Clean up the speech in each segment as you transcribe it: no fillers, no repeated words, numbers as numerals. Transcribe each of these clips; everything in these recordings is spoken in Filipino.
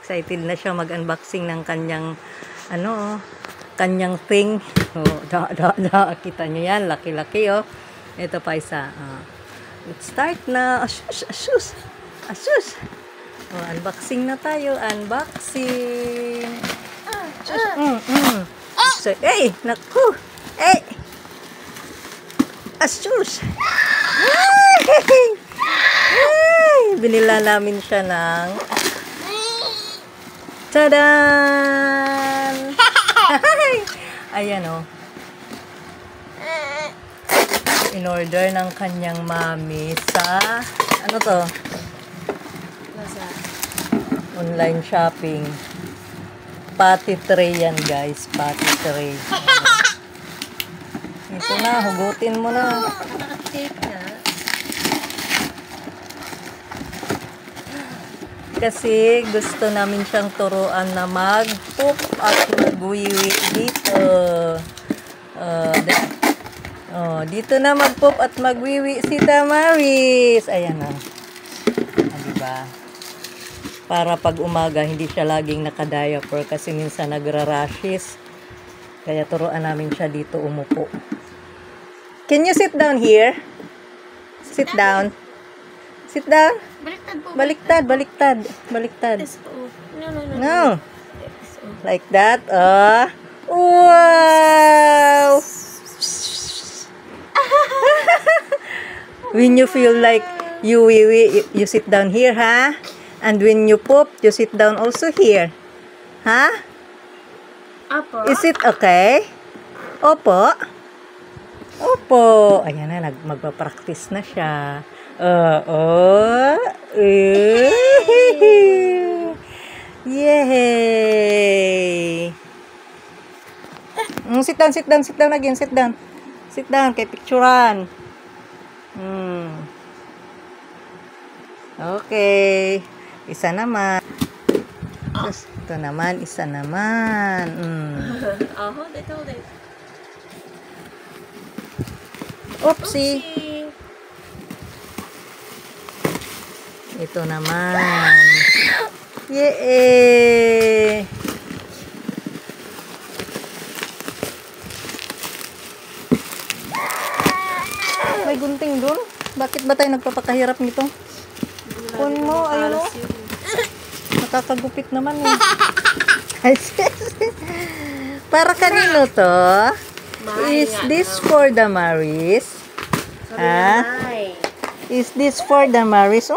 excited na siya mag-unboxing ng kanyang ano, kanyang thing. Oh, kita niyo yan, laki-laki oh. Ito pa isa. Let's start na. Asus. Oh, unboxing na tayo, unboxing. So, hey, naku. Hey. Asus. Binila namin siya ng tadan! Ayan o. In-order ng kanyang mami sa ano to? Online shopping. Patty tray yan guys. Patty tray. Ito na. Hugutin mo na. Kasi gusto namin siyang turuan na mag-poop at mag-wiwi dito. Dito na mag-poop at mag-wiwi si Damaris. Ayan o. Diba? Para pag umaga, hindi siya laging naka-diaper kasi minsan nagra-rashes. Kaya turuan namin siya dito umupo. Can you sit down here? Sit down. Sit down. Baliktad. No. Like that. Wow. When you feel like you sit down here, huh? And when you poop, you sit down also here. Huh? Opo. Is it okay? Opo. Ayan na, magpa-practice na siya. Yay! Sit down again, sit down. Sit down, kay picturean. Okay. Isa naman. Tapos, ito naman, isa naman. Hold it. Oopsie. Ito naman. Yay! May gunting dun. Bakit ba tayo nagpapakahirap nito? Pun mo, ayun o. Nakakagupit naman eh. Para kanino to? Is this for Damaris? Is this for Damaris?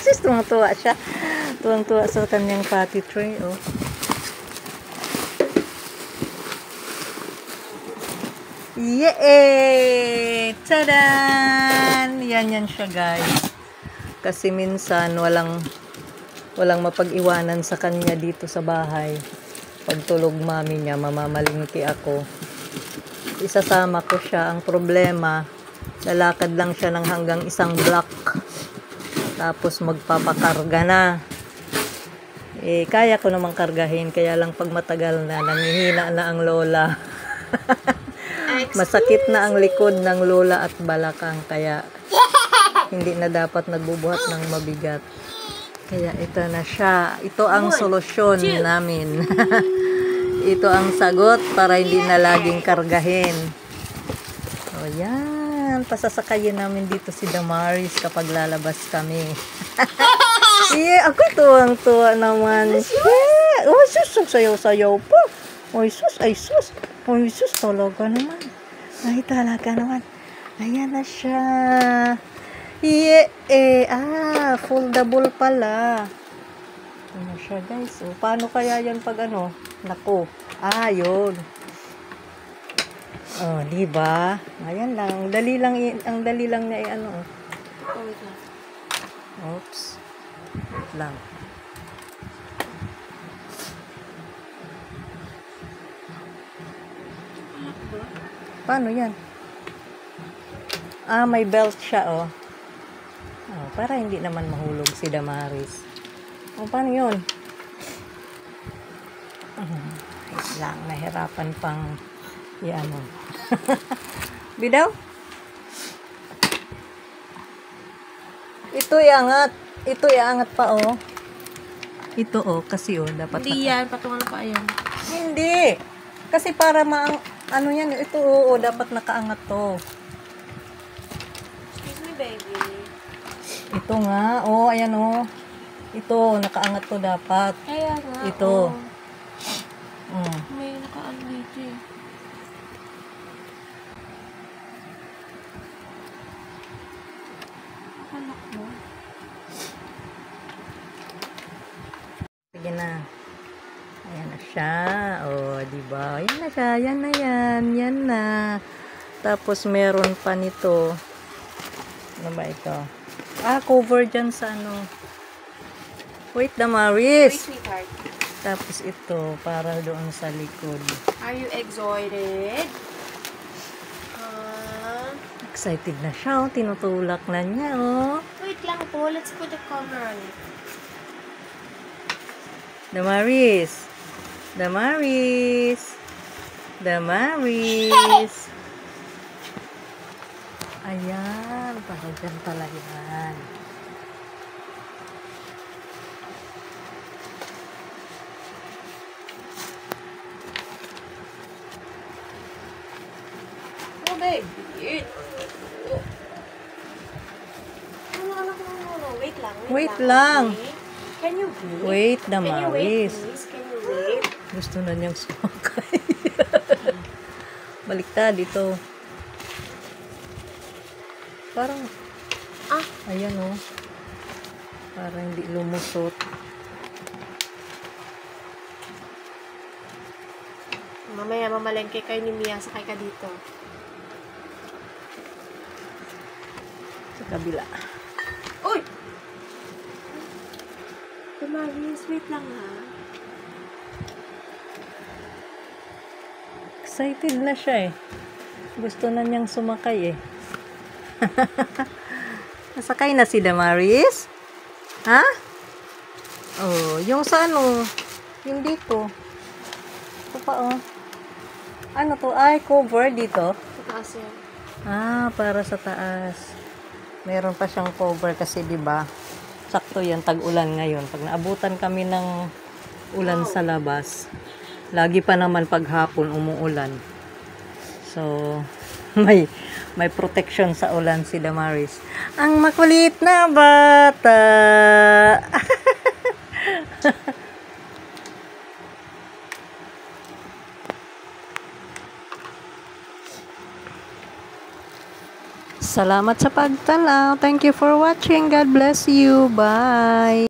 Sus, tuwang-tuwa siya. Tuwang-tuwa sa kanyang patty tray, oh. Yay! Tadan! Yan siya, guys. Kasi minsan walang mapag-iwanan sa kanya dito sa bahay. Pag tulog mami niya, mamamalingki ako. Isasama ko siya. Ang problema, lalakad lang siya ng hanggang isang block. Tapos magpapakarga na. Kaya ko namang kargahin. Kaya lang pag matagal na, nangihina na ang lola. Masakit na ang likod ng lola at balakang. Kaya hindi na dapat nagbubuhat ng mabigat. Kaya ito na siya. Ito ang solusyon namin. Ito ang sagot para hindi na laging kargahin. O yan. Pasasakayin namin dito si Damaris kapag lalabas kami. Ako tuwang-tuwa naman. Oh, sus, sayaw-sayaw po. Oy, sus, Oy, sus, talaga naman. Ayan na siya. Foldable pala. Ano siya, guys? Paano kaya yan pag ano? Naku. Yun. Diba? Ayan lang. Ang dali lang niya ano. Oops. Wait lang. Paano yan? May belt siya, oh. Para hindi naman mahulog si Damaris. Paano yun? lang, nahirapan pang ano. Bidaw? Ito iangat. Ito iangat pa, oh. Ito, oh, kasi, oh, dapat Hindi yan, patungan pa yan. Hindi. Kasi para ano yan, ito, oo, dapat nakaangat to. Excuse me, baby. Ito nga, oh, ayan, oh. Ito, nakaangat to dapat. Kaya nga. Ito. Oh. May nakaano dito eh. Anak mo. Sige na. Ayan na siya. Oh, di ba? Ayan na siya. Yan na yan. Yan na. Tapos meron pa nito. Ano ba ito? Ah, cover dyan sa ano. Wait, Wait, Damaris. sweetheart. Tapos ito, para doon sa likod. Are you excited? Excited na siya, oh. Tinutulak na niya, oh. Wait lang po. Let's put the cover on it. Damaris. Damaris. Damaris. Ayan, para dyan pala yan. Oh, baby. No. Wait lang. Wait lang. Okay. Can you wait? Wait, Can you wait, Damaris. please? Can you wait? Gusto na niyang sumakay. Baliktad dito. Parang, ayan, oh. Parang hindi lumusot. Mamaya mamalengke kayo ni Mia. Sakay ka dito. Sa kabila. Uy! Damaris, wait lang ha. Excited na siya eh. Gusto na niyang sumakay eh. Nasakay na si Damaris? Ha? Oh, yung sa ano, yung dito. Ito pa oh. Ano to? Ay, cover dito. Sa taas yan. Ah, para sa taas. Meron pa siyang cover kasi 'di ba? Sakto 'yan tag-ulan ngayon. Pag naabutan kami ng ulan sa labas, lagi pa naman paghapon umuulan. So, may protection sa ulan si Damaris. Ang makulit na bata. Salamat sa pagtanaw. Thank you for watching. God bless you. Bye.